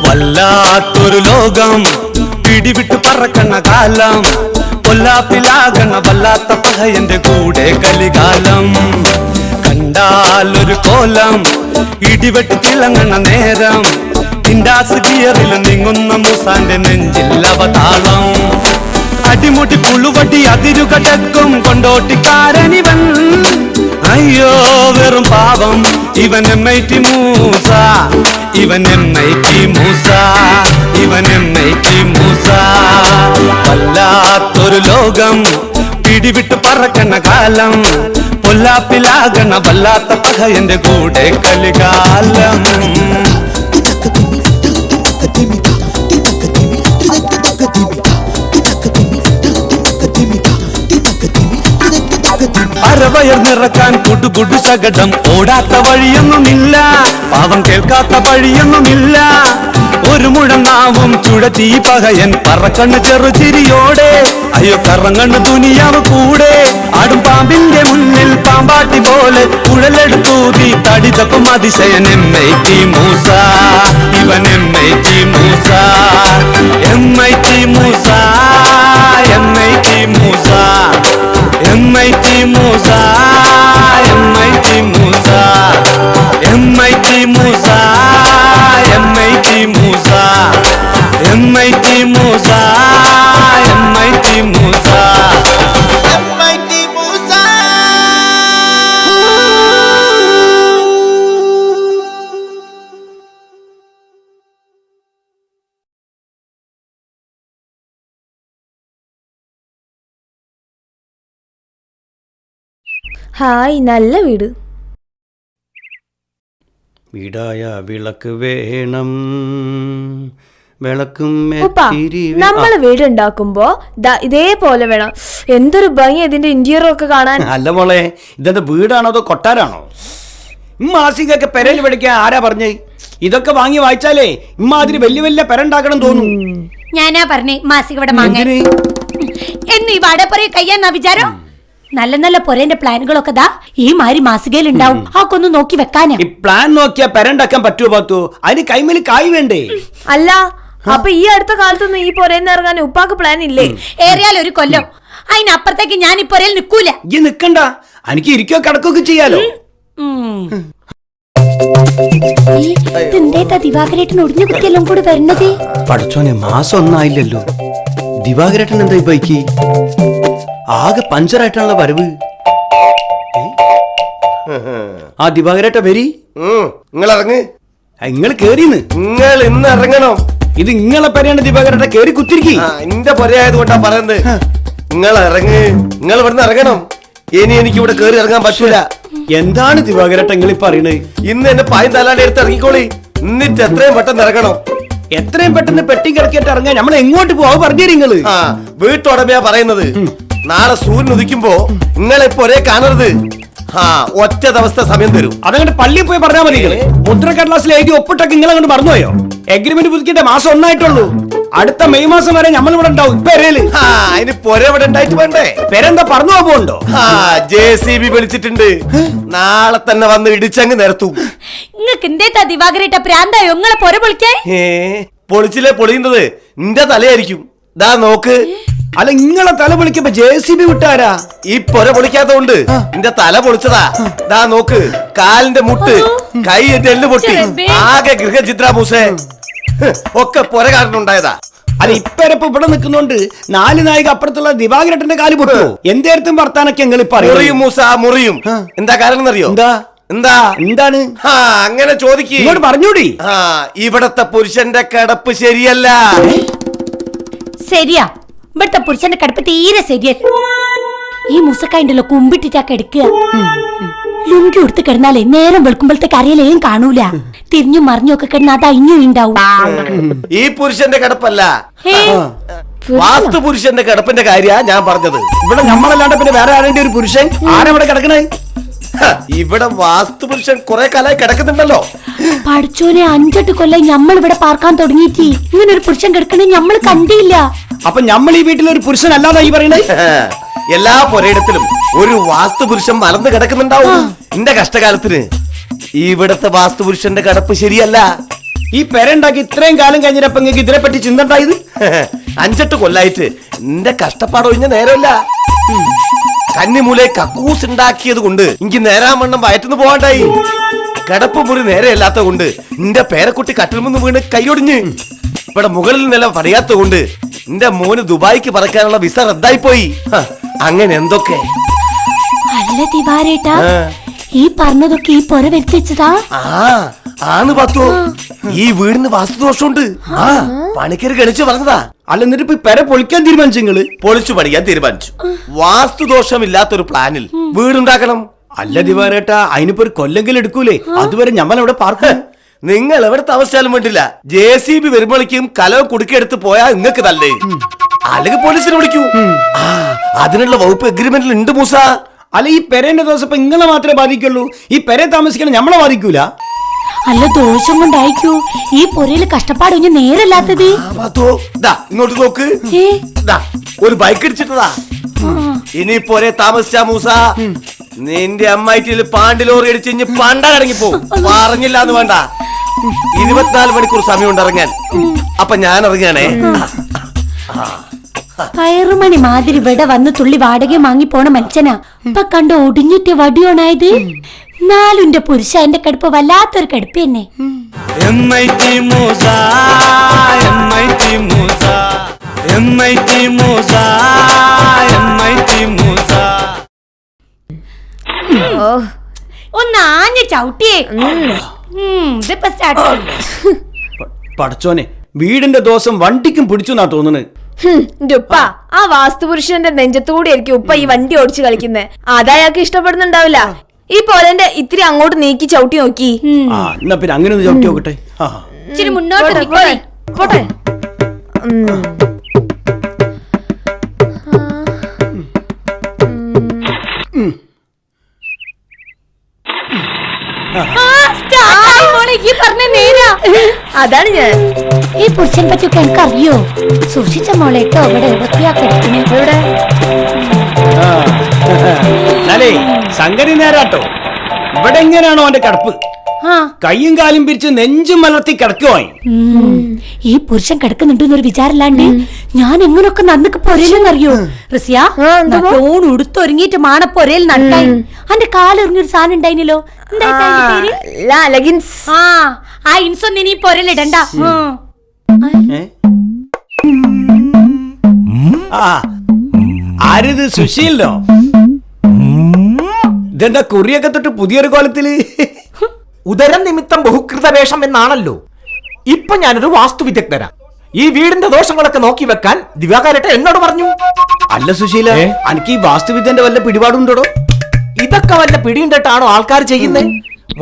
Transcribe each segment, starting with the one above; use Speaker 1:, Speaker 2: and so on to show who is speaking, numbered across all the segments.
Speaker 1: വല്ലാത്തൊരു ലോകം പിടിവിട്ട് പറക്കണ കാലം കൊല്ലാപ്പിലാകണ വല്ലാത്ത പഹയന്റെ കൂടെ കലികാലം കണ്ടാലൊരു കോലം ഇടിവെട്ട് തിളങ്ങണ നേരം ഇൻഡാസ് ഗിയറിൽ നീങ്ങുന്ന മൂസാന്റെ നെഞ്ചിൽ അവതാളം അടിമുടി പുളുവടി അതിരുകടക്കും കൊണ്ടോട്ടിക്കാരനിവൻ അയ്യോ വെറും പാവം ഇവൻ എമ്മൈറ്റി മൂസ ഇവൻ എമ്മൈറ്റി മൂസ ഇവൻ എമ്മൈറ്റി മൂസ വല്ലാത്തൊരു ലോകം പിടിവിട്ട് പറക്കണ കാലം പൊല്ലാപ്പിലാകണ വല്ലാത്ത പഹയന്റെ കൂടെ കലികാലം അരവയർ നിറക്കാൻ കുടുകുടു ശകടം ഓടാത്ത വഴിയൊന്നുമില്ല പാവം കേൾക്കാത്ത വഴിയൊന്നുമില്ല ഒരു മുഴനാവും ചുഴറ്റി പകയൻ പറക്കണ്ണ് ചെറുചിരിയോടെ അയ്യോ കറങ്ങണ്ണ് തുനിയാവ് കൂടെ ആടും പാമ്പിന്റെ മുന്നിൽ പാമ്പാട്ടി പോലെ കുഴലെടുത്തൂതി തടിതപ്പം അതിശയൻ എമ്മൈറ്റി മൂസ ഇവൻ എമ്മൈറ്റി മൂസ എമ്മൈറ്റി മൂസ എമ്മൈറ്റി മൂസ എമ്മൈറ്റി മൂസ എമ്മൈറ്റി മൂസ എമ്മൈറ്റി മൂസ എമ്മൈറ്റി മൂസ എമ്മൈറ്റി മൂസ എമ്മൈറ്റി മൂസ എമ്മൈറ്റി മൂസ
Speaker 2: ഹായ് നല്ല വീട്
Speaker 1: വീടായ വിളക്ക് വേണം വിളക്കും
Speaker 2: നമ്മള് വീടുണ്ടാക്കുമ്പോ ഇതേപോലെ വേണം. എന്തൊരു ഭംഗി ഇതിന്റെ ഇന്റീരിയർ ഒക്കെ കാണാൻ.
Speaker 3: അല്ല മോളെ, ഇതെന്താ വീടാണോ അതോ കൊട്ടാരാണോ? മാസികയൊക്കെ പെരയിൽ പഠിക്കാൻ ആരാ പറഞ്ഞേ? ഇതൊക്കെ വാങ്ങി വായിച്ചാലേ ഇമ്മാതിരി വലിയ വലിയ പെരണ്ടാക്കണം തോന്നും.
Speaker 4: ഞാനാ പറഞ്ഞേ മാസിക ഇവിടെ വാങ്ങാൻ. എന്നീ വാടപ്പറയെ കയ്യാന്നാ വിചാരം? നല്ല നല്ല പൊരേന്റെ പ്ലാനുകളൊക്കെ ദാ ഈ മാതിരി മാസികയിൽ ഉണ്ടാവും. ആക്കൊന്ന് നോക്കി വെക്കാനാ.
Speaker 3: ഈ പ്ലാൻ നോക്കിയാ പെരണ്ടാക്കാൻ പറ്റുമോ പാത്തു? അതിന് കൈമേൽ കായ് വേണ്ടേ?
Speaker 2: അല്ല, അപ്പൊ ഈ അടുത്ത കാലത്തൊന്നും ഈ പൊരേന്ന് ഇറങ്ങാൻ ഉപ്പാക്ക് പ്ലാൻ ഇല്ലേ?
Speaker 4: ഏറിയാൽ ഒരു കൊല്ലം. അതിനപ്പുറത്തേക്ക് ഞാൻ ഈ പൊരയിൽ നിൽക്കൂല.
Speaker 3: ഈ നിക്കണ്ട, എനിക്ക് ഇരിക്കോ കിടക്കൊക്കെ ചെയ്യാലോ.
Speaker 4: ദിവാകരേട്ടൻ ഒടിഞ്ഞു കുത്തിയെല്ലാം കൂടെ വരുന്നത്.
Speaker 3: പഠിച്ചോനെ, മാസം ഒന്നായില്ലല്ലോ. ദിവാകരേട്ടൻ എന്താ ഈ ബൈക്ക് ആകെ പഞ്ചറായിട്ടാണല്ലോ വരവ്. ആ ദിവാകരേട്ട വരി.
Speaker 5: നിങ്ങൾ ഇറങ്ങ്.
Speaker 3: നിങ്ങൾ കേറിന്ന്.
Speaker 5: നിങ്ങൾ ഇന്ന് ഇറങ്ങണം.
Speaker 3: ഇത് നിങ്ങളെ പെരയാണ് ദിവാകരേട്ട. കേറി കുത്തിരിക്കി.
Speaker 5: എന്റെ പൊരയായത് കൊണ്ടാ പറയുന്നത്. നിങ്ങൾ ഇറങ്ങ്. നിങ്ങൾ ഇവിടുന്ന് ഇറങ്ങണം. ഇനി എനിക്ക് ഇവിടെ കേറി ഇറങ്ങാൻ പറ്റൂല.
Speaker 3: എന്താണ് ദിവാകരേട്ട നിങ്ങൾ പറയണേ?
Speaker 5: ഇന്ന് എന്നെ പായും തലാണ്ട് എടുത്ത് ഇറങ്ങിക്കോളി. എന്നിട്ട് എത്രയും പെട്ടെന്ന് ഇറങ്ങണം.
Speaker 3: എത്രയും പെട്ടെന്ന് പെട്ടി കിടക്കിയിട്ട് ഇറങ്ങാൻ നമ്മൾ എങ്ങോട്ട് പോവാ പറഞ്ഞു നിങ്ങള്?
Speaker 5: വീട്ടുടമയാ പറയുന്നത്. നാളെ സൂര്യൻ ഉദിക്കുമ്പോ നിങ്ങളിപ്പോ ഒരേ കാണരുത്. ഒറ്റ ദിവസത്തെ സമയം തരും.
Speaker 3: അതങ്ങോട്ട് പള്ളിയിൽ പോയി പറഞ്ഞാൽ മതി. മുദ്രക്കടലാസിൽ എഴുതി ഒപ്പിട്ടൊക്കെ നിങ്ങളെ കൊണ്ട് മറന്നുപോയോ? എഗ്രിമെന്റ് പുതുക്കിയിട്ട് മാസം ഒന്നായിട്ടുള്ളൂ. അടുത്ത മെയ് മാസം വരെ നമ്മൾ ഇവിടെ ഉണ്ടാവും. പെരയില്
Speaker 5: അതിന് പൊര ഇവിടെ ഉണ്ടായിട്ട് വേണ്ടേ?
Speaker 3: പെരെന്താ പറഞ്ഞു പോകുന്നുണ്ടോ?
Speaker 5: JCB വിളിച്ചിട്ടുണ്ട്. നാളെ തന്നെ വന്ന് ഇടിച്ചങ്ങ് നിരത്തും.
Speaker 4: നിങ്ങൾക്ക് എന്തേത്താ ദിവാകരേട്ട പ്രാന്തായോ നിങ്ങളെ പൊര പൊളിക്കാൻ?
Speaker 5: പൊളിച്ചില്ലേ പൊളിയുന്നത് നിന്റെ തലയായിരിക്കും. ദാ നോക്ക്.
Speaker 3: അല്ല, നിങ്ങളെ തല പൊളിക്കുമ്പോ JCB വിട്ടാരാ?
Speaker 5: ഈ പൊര പൊളിക്കാത്തോണ്ട് നിന്റെ തല പൊളിച്ചതാ. ദാ നോക്ക്, കാലിന്റെ മുട്ട്, കൈ എല്ല് പൊട്ടി, ആകെ ഗൃഹചിത്രാഭൂസേ ഒക്കെ പൊര കാരണമുണ്ടായതാ.
Speaker 3: അല്ല, ഇപ്പരപ്പ് ഇവിടെ നിൽക്കുന്നോണ്ട് 4 നായിക അപ്പുറത്തുള്ള ദിവാകരേട്ടന്റെ കാല് പൊട്ടുവോ? എന്തേരത്തും വർത്താനൊക്കെ നിങ്ങൾ
Speaker 5: മുറിയും മൂസ മുറിയും. എന്താ കാരണം എന്നറിയോ?
Speaker 3: എന്താണ്
Speaker 5: അങ്ങനെ ചോദിക്കും.
Speaker 3: പറഞ്ഞൂടി.
Speaker 5: ഇവിടത്തെ പുരുഷന്റെ കിടപ്പ് ശരിയല്ല.
Speaker 4: ശരിയാ, ഇവിടുത്തെ പുരുഷന്റെ കിടപ്പ് തീരെ ശരിയല്ല. ഈ മൂസക്കായിണ്ടല്ലോ കുമ്പിട്ടിട്ടാ കിടക്കുക. ലുങ്കി കൊടുത്ത് കിടന്നാലേ നേരം വെളുക്കുമ്പോഴത്തേക്ക് അറിയലേയും കാണൂല. തിരിഞ്ഞും മറിഞ്ഞും ഒക്കെ കിടന്ന അത് അയിഞ്ഞു ഉണ്ടാവും.
Speaker 5: ഈ പുരുഷന്റെ കിടപ്പല്ല, വാസ്തു പുരുഷന്റെ കിടപ്പിന്റെ കാര്യ ഞാൻ പറഞ്ഞത്.
Speaker 3: ഇവിടെ നമ്മളല്ലാണ്ട് പിന്നെ വേറെ ആരുടെ ഒരു പുരുഷൻ ആരവിടെ കിടക്കണേ?
Speaker 5: ഇവിടെ വാസ്തുപുരുഷൻ കുറെ കാലമായി കിടക്കുന്നുണ്ടല്ലോ.
Speaker 4: പഠിച്ചോനെ 5-8 കൊല്ലം നമ്മൾ ഇവിടെ പാർക്കാൻ തുടങ്ങിയിട്ട് ഇങ്ങനെ ഒരു പുരുഷൻ കിടക്കണേ നമ്മൾ കണ്ടില്ല.
Speaker 3: അപ്പൊ നമ്മൾ ഈ വീട്ടിൽ ഒരു പുരുഷൻ അല്ലാതാ ഈ പറയണേ?
Speaker 5: എല്ലാ പുരയിടത്തിലും ഒരു വാസ്തുപുരുഷൻ മലർന്ന് കിടക്കുന്നുണ്ടാവും. എന്റെ കഷ്ടകാലത്തിന് ഇവിടത്തെ വാസ്തുപുരുഷന്റെ കിടപ്പ് ശരിയല്ല.
Speaker 3: ഈ പെരണ്ടാക്കി ഇത്രയും കാലം കഴിഞ്ഞപ്പോ നിങ്ങൾക്ക് ഇതിനെ പറ്റി ചിന്ത ഉണ്ടായത്?
Speaker 5: 5-8 കൊല്ലായിട്ട് എന്റെ കഷ്ടപ്പാട് ഒഴിഞ്ഞ നേരമില്ല. കന്നിമൂലെ കക്കൂസ് ഉണ്ടാക്കിയത് കൊണ്ട് എനിക്ക് നേരാമണ്ണം വയറ്റുന്നു പോകാണ്ടായി. കിടപ്പ് മുറി നേരെയല്ലാത്ത കൊണ്ട് എന്റെ പേരക്കുട്ടി കട്ടിൽമെന്ന് വീണ് കൈയൊടിഞ്ഞ്. ഇവിടെ മുകളിൽ നില പണിയാത്ത കൊണ്ട് എന്റെ മോന് ദുബായിക്ക് പറക്കാനുള്ള വിസ റദ്ദായി പോയി. അങ്ങനെ എന്തൊക്കെ.
Speaker 4: അല്ല ദിവാരേട്ടാ, ഈ പറഞ്ഞതൊക്കെ ഈ പൊര വരുത്തിച്ചതാ?
Speaker 5: ആണ് പത്തോ. ഈ വീടിന് വാസ്തുദോഷമുണ്ട്. പണിക്കര് ഗണിച്ചു പറഞ്ഞതാ.
Speaker 3: അല്ല, എന്നിട്ട് ഇപ്പൊ പെര പൊളിക്കാൻ തീരുമാനിച്ചു നിങ്ങള്?
Speaker 5: പൊളിച്ചു പണിയാൻ തീരുമാനിച്ചു. വാസ്തുദോഷമില്ലാത്തൊരു പ്ലാനിൽ വീടുണ്ടാക്കണം.
Speaker 3: അല്ല ദിവാരേട്ടാ, അതിനിപ്പോ ഒരു കൊല്ലെങ്കിലും എടുക്കൂലേ? അതുവരെ ഞമ്മൾ അവിടെ പാർക്കും.
Speaker 5: നിങ്ങൾ എവിടെ താമസിച്ചാലും വേണ്ടില്ല, JCB വരുമ്പോഴേക്കും കലവും കുടുക്കിയെടുത്ത് പോയാ നിങ്ങൾക്ക് നല്ലേ. അല്ലെങ്കിൽ പോലീസിനെ വിളിക്കൂ. അതിനുള്ള വകുപ്പ് എഗ്രിമെന്റിൽ ഉണ്ട് മൂസ.
Speaker 3: അല്ല, ഈ പെരേന്റെ ദിവസം ഇപ്പൊ നിങ്ങളെ മാത്രമേ ബാധിക്കുള്ളൂ. ഈ പെരെ താമസിക്കണം നമ്മളെ ബാധിക്കൂല?
Speaker 4: അല്ല, ദോഷം കൊണ്ടായിക്കൂ ഈ പൊരയില് കഷ്ടപ്പാട് ഒന്നും നേരല്ലാത്തത്.
Speaker 5: ഇങ്ങോട്ട് നോക്ക്. ഒരു ബൈക്ക് ഇടിച്ചിട്ടതാ. ഇനി പോരെ താമസിച്ചാ മൂസ, നിന്റെ അമ്മായിട്ടിൽ പാണ്ടി ലോറി അടിച്ച് പണ്ടാടങ്ങി പോവും. പറഞ്ഞില്ല എന്ന് വേണ്ട. 24 മണിക്കൂർ സമയമുണ്ട് ഇറങ്ങാൻ. അപ്പൊ ഞാൻ ഇറങ്ങാനേ.
Speaker 4: കയറുമണി മാതിരി ഇവിടെ വന്ന് തുള്ളി വാടക വാങ്ങി പോണ മനുഷ്യനാ ഇപ്പൊ കണ്ട ഒടിഞ്ഞിട്ട് വടിയോണായത്. നാലുന്റെ പുരുഷ എന്റെ കടുപ്പ് വല്ലാത്തൊരു കടുപ്പ് തന്നെ.
Speaker 1: MIT Musa, MIT Musa, MIT Musa, MIT Musa.
Speaker 4: ഒന്ന് ആഞ്ഞ ചവിട്ടിയേ. ഇതിപ്പോ സ്റ്റാർട്ട്.
Speaker 3: പടച്ചോനെ, വീടിന്റെ ദോഷം വണ്ടിക്കും പിടിച്ചു എന്നാ തോന്നുന്നത്.
Speaker 2: ഉപ്പ ആ വാസ്തുപുരുഷന്റെ നെഞ്ചത്തൂടെ ആയിരിക്കും ഉപ്പ ഈ വണ്ടി ഓടിച്ച് കളിക്കുന്നത്. അതയാൾക്ക് ഇഷ്ടപ്പെടുന്നുണ്ടാവില്ല. ഈ പോലന്റെ ഇത്തിരി അങ്ങോട്ട് നീക്കി ചവിട്ടി നോക്കി.
Speaker 3: എന്നാ പിന്നെ അങ്ങനെ ഒന്ന് ചവിട്ടി നോക്കട്ടെ.
Speaker 4: ഇച്ചിരി മുന്നോട്ട്
Speaker 2: പോട്ടെ. അതാണ് ഞാൻ.
Speaker 4: ഈ പുരുഷനെ പറ്റിയൊക്കെ എനിക്കറിയോ. സൂക്ഷിച്ച മോളേട്ടോ ഇവിടെ എവിടെയാ കിടക്കുന്നത്?
Speaker 3: ഇവിടെ സംഗതി നേരാട്ടോ. ഇവിടെ എങ്ങനെയാണോ അവന്റെ കിടപ്പ്? കയ്യും കാലും പിരിച്ച് നെഞ്ചും മലർത്തി കിടക്കുവായി.
Speaker 4: ഈ പുരുഷൻ കിടക്കുന്നുണ്ടെന്നൊരു വിചാരല്ലാണ്ട് ഞാൻ എങ്ങനൊക്കെ നന്നൊക്കെ പൊരയിലെന്നറിയോ റസിയ? ഓൺ ഉടുത്തൊരുങ്ങിയിട്ട് മാണപ്പൊരയിൽ നടക്കാൻ അന്റെ കാലെറിഞ്ഞൊരു സാധനം ഉണ്ടായിനല്ലോ. ആ ഇൻസൊന്നും നീ പൊരയിലിടണ്ട.
Speaker 3: ആരിത്? സുശീലോ? ഇതെന്താ കുറിയൊക്കെ തൊട്ട് പുതിയൊരു കോലത്തില്?
Speaker 6: ഉദരം നിമിത്തം ബഹുകൃത വേഷം എന്നാണല്ലോ. ഇപ്പൊ ഞാനൊരു വാസ്തു വിദഗ്ധനാ. ഈ വീടിന്റെ ദോഷങ്ങളൊക്കെ നോക്കി വെക്കാൻ ദിവാകരേട്ട എന്നോട് പറഞ്ഞു.
Speaker 3: അല്ല സുശീല, എനിക്ക് ഈ വാസ്തുവിദ്യന്റെ വല്ല പിടിപാടുണ്ടോ?
Speaker 6: ഇതൊക്കെ വല്ല പിടിയുണ്ടിട്ടാണോ ആൾക്കാർ ചെയ്യുന്നത്?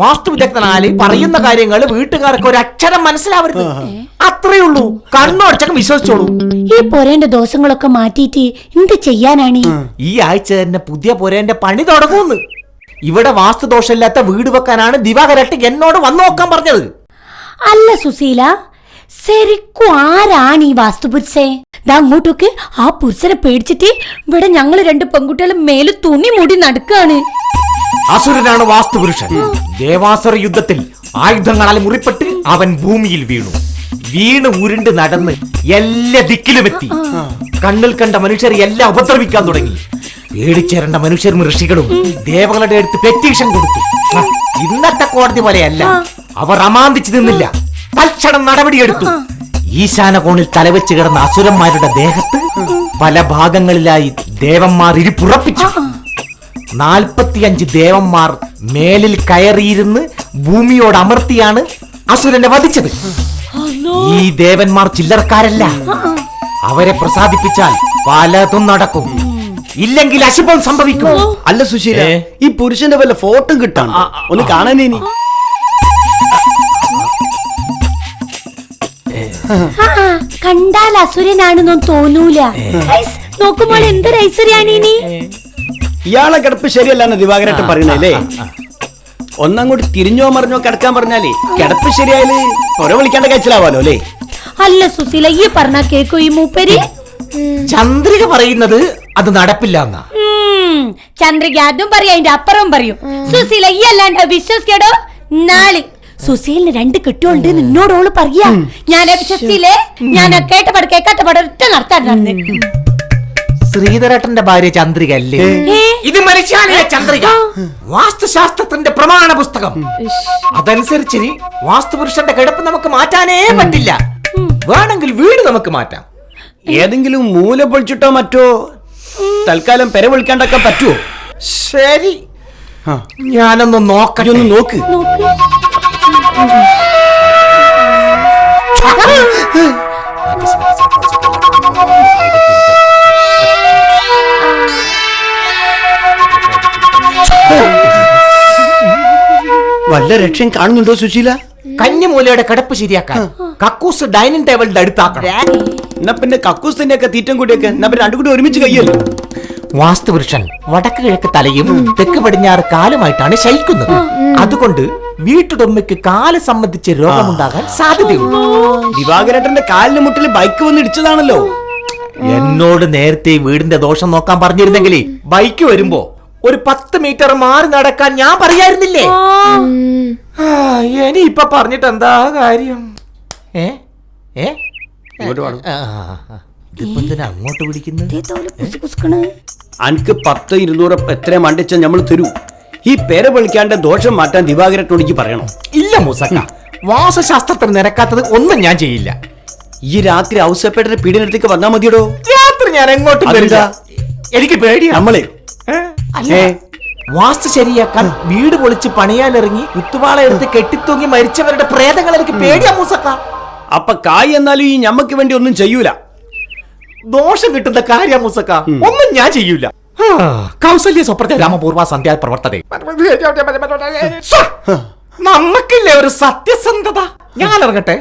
Speaker 6: വാസ്തു വിദഗ്ധനാല് പറയുന്ന കാര്യങ്ങൾ വീട്ടുകാർക്ക് ഒരു അക്ഷരം മനസ്സിലാവരുത്. അത്രയുള്ളൂ. കണ്ണോടച്ചൊക്കെ വിശ്വസിച്ചോളൂ.
Speaker 4: ഈ പൊരേന്റെ ദോഷങ്ങളൊക്കെ മാറ്റിയിട്ട് എന്ത് ചെയ്യാനാണ്?
Speaker 6: ഈ ആഴ്ച തന്നെ പുതിയ പൊരേന്റെ പണി തുടങ്ങുന്നു. ഇവിടെ വാസ്തുദോഷമില്ലാത്ത വീട് വെക്കാനാണ് ദിവാകരേട്ട എന്നോട് വന്നു നോക്കാൻ പറഞ്ഞത്.
Speaker 4: അല്ല സുശീല, ശരിക്കും ആരാണ് ഈ വാസ്തുപുരുഷേ? അങ്ങോട്ടൊക്കെ ആ പുരുഷനെ പേടിച്ചിട്ട് ഇവിടെ ഞങ്ങള് 2 പെൺകുട്ടികളും മേല് തുണി മൂടി നടക്കാണ്.
Speaker 6: അസുരനാണ് വാസ്തുപുരുഷൻ. ദേവാസുര യുദ്ധത്തിൽ ആയുധങ്ങളാൽ മുറിപ്പെട്ട് അവൻ ഭൂമിയിൽ വീണ് ഉരുണ്ട് നടന്ന് എല്ലാ ദിക്കിലുമെത്തി. കണ്ണിൽ കണ്ട മനുഷ്യരെ എല്ലാം ഉപദ്രവിക്കാൻ തുടങ്ങി. പേടിച്ചേരേണ്ട മനുഷ്യരും ഋഷികളും ദേവകളുടെ അടുത്ത് പെറ്റീഷൻ കൊടുത്തു. ഇന്നത്തെ കോടതി പോലെയല്ല. അവർ അമാന്തിച്ചു നിന്നില്ല, തൽക്ഷണം നടപടിയെടുത്തു. ഈശാന കോണിൽ തലവെച്ച് കിടന്ന അസുരന്മാരുടെ ദേഹത്ത് പല ഭാഗങ്ങളിലായി ദേവന്മാർ ഇരിപ്പുറപ്പിച്ചു. 45 ദേവന്മാർ മേലിൽ കയറിയിരുന്ന് ഭൂമിയോട് അമർത്തിയാണ് അസുരനെ വധിച്ചത്. ഈ ദേവന്മാർ ചില്ലറക്കാരല്ല. അവരെ പ്രസാദിപ്പിച്ചാൽ പലതും നടക്കും, ഇല്ലെങ്കിൽ അശുഭം സംഭവിക്കും.
Speaker 3: അല്ല സുശീല, ഈ പുരുഷന്റെ വല്ല ഫോട്ടോ കിട്ടാണ് ഒന്ന് കാണാനേ?
Speaker 4: കണ്ടാൽ അസുരനാണെന്നൊന്നും തോന്നൂല. നോക്കുമ്പോൾ എന്തൊരു ഐശ്വര്യാണ് ഇനി.
Speaker 3: ഇയാളെ കിടപ്പ് ശരിയല്ലാന്ന് ദിവാകരേട്ടൻ പറയണല്ലേ? ഒന്നങ്ങോട്ട് തിരിഞ്ഞോ മറിഞ്ഞോ കിടക്കാൻ പറഞ്ഞാലേ കിടപ്പ് ശരിയായാല് പുര വിളിക്കാണ്ട് കഴിച്ചിലാവാലോ അല്ലേ?
Speaker 4: അല്ല സുശീല, ഈ പറഞ്ഞ കേക്കോ ഈ മൂപ്പര്?
Speaker 6: ചന്ദ്രിക പറയുന്നത് അത് നടപ്പില്ല എന്നാ.
Speaker 4: ചന്ദ്രിക അതും പറയും, അതിന്റെ അപ്പുറവും പറയും. സുശീല ഈ അല്ലാണ്ട് വിശ്വസിക്കടോ? നാളെ സുശീലിന് 2 കെട്ടുകൊണ്ട് നിന്നോടോള് പറയാ. ഞാനെ വിശ്വസിച്ചില്ലേ? ഞാൻ കേട്ടപാട് കേൾക്കാത്ത പാട് ഒറ്റ നടത്താൻ നടന്ന്.
Speaker 6: ശ്രീധരേട്ടന്റെ ഭാര്യ ചന്ദ്രിക അല്ലേ ഇത്? മനുഷ്യാനിലെ ചന്ദ്രിക വാസ്തുശാസ്ത്രത്തിന്റെ പ്രമാണ പുസ്തകം. അതനുസരിച്ച് വാസ്തുപുരുഷന്റെ കിടപ്പ് നമുക്ക് മാറ്റാനേ പറ്റില്ല. വേണമെങ്കിൽ വീട് നമുക്ക് മാറ്റാം.
Speaker 3: ഏതെങ്കിലും മൂല പൊളിച്ചിട്ടോ മറ്റോ തൽക്കാലം പെര വിളിക്കാണ്ടൊക്കെ പറ്റുമോ?
Speaker 6: ശരി, ഞാനൊന്ന് നോക്കട്ടെ.
Speaker 3: ഒന്ന് നോക്ക്. വല്ല രക്ഷയും കാണുന്നുണ്ടോ സുശീല?
Speaker 6: കന്നിമൂലയുടെ കിടപ്പ് ശരിയാക്കാൻ കക്കൂസ് ഡൈനിങ് ടേബിളിന്റെ അടുത്താക്കണം.
Speaker 3: എന്നാ പിന്നെ കക്കൂസിന്റെ ഒക്കെ തീറ്റം കൂടിയൊക്കെ എന്നാ പിന്നെ രണ്ടും കൂടി ഒരുമിച്ച് കഴിയല്ലോ.
Speaker 6: വാസ്തുപുരുഷൻ വടക്ക് കിഴക്ക് തലയും തെക്ക് പടിഞ്ഞാറ് കാലുമായിട്ടാണ് ശയിക്കുന്നത്. അതുകൊണ്ട് വീട്ടുടമയ്ക്ക് കാല് സംബന്ധിച്ച് രോഗമുണ്ടാകാൻ സാധ്യതയുണ്ട്.
Speaker 3: ദിവാകരേട്ടന്റെ കാലിന് മുട്ടിൽ ബൈക്ക് വന്ന് ഇടിച്ചതാണല്ലോ.
Speaker 6: എന്നോട് നേരത്തെ വീടിന്റെ ദോഷം നോക്കാൻ പറഞ്ഞിരുന്നെങ്കിൽ ബൈക്ക് വരുമ്പോ ഒരു 10 മീറ്റർ മാറി നടക്കാൻ ഞാൻ പറയായിരുന്നില്ലേ? ഇനി ഇപ്പൊ പറഞ്ഞിട്ട് എന്താ കാര്യം? അങ്ങോട്ട് വിളിക്കുന്നത്
Speaker 3: അനക്ക് 10, 200 എത്ര മണ്ടിച്ച നമ്മൾ തരൂ. ഈ പേര വിളിക്കാണ്ട് ദോഷം മാറ്റാൻ ദിവാകരേട്ടനോട് പറയണം.
Speaker 6: ഇല്ല മൂസക്ക, വാസശാസ്ത്രത്തിന് നിരക്കാത്തത് ഒന്നും ഞാൻ ചെയ്യില്ല.
Speaker 3: ഈ രാത്രി ഔസപ്പേട്ടന്റെ പീഡിനടുത്തേക്ക് വന്നാ മതിയടോ.
Speaker 6: രാത്രി ഞാൻ എങ്ങോട്ടും വരില്ല. എനിക്ക് പേടിയാ.
Speaker 3: നമ്മളെ
Speaker 6: അല്ല, വാസ്തു ശരിയാക്കാൻ വീട് പൊളിച്ച് പണിയാനിറങ്ങി കുത്തുവാള എടുത്ത് കെട്ടിത്തൂങ്ങി മരിച്ചവരുടെ പ്രേതങ്ങൾ എനിക്ക് പേടിയാ മൂസക്ക.
Speaker 3: അപ്പൊ കായ് എന്നാലും ഈ ഞമ്മക്ക് വേണ്ടി ഒന്നും ചെയ്യൂല.
Speaker 6: ദോഷം കിട്ടുന്ന കാര്യ മൂസക്ക, ഒന്നും ഞാൻ ചെയ്യൂല. കൗസല്യ സ്വപ്രജ രാമപൂർവ സന്ധ്യാ പ്രവർത്തന നമുക്കില്ലേ ഒരു സത്യസന്ധത. ഞാൻ ഇറങ്ങട്ടെ.